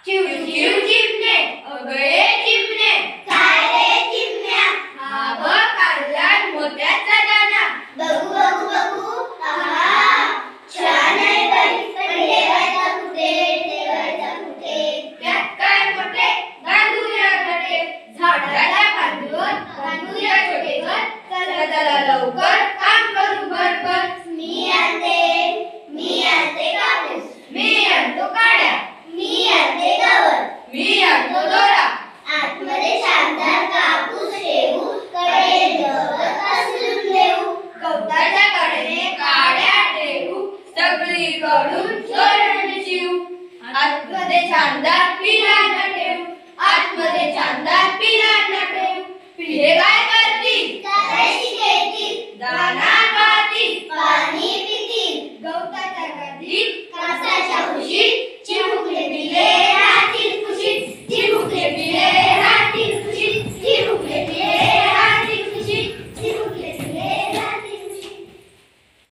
चिव चिव चिमणे अगये चिमणे काय रे चिमण्या हा बघ काढला मोत्याचा दाना बघू बघू बघू आहा छान आहे बाई पण ठेवायचा कुठे त्यात काय मोठे बांधूया गटे झाडाला बांधूया छोटे घर चला चला लवकर काम करू भरभर मी आणते कापूस मी आणतो काड्या मी आणते गवत मी आणतो दोरा आतमध्ये शानदार कापूस ठेवू कडे गवत पसरून देऊ गवताच्या कडेने काड्या ठेवू सगळीकडून तोरण शिवू आतमध्ये शानदार पिलांना ठेवू आतमध्ये शानदार पिलांना ठेवू पिढे काय करतील करायची खेती दाना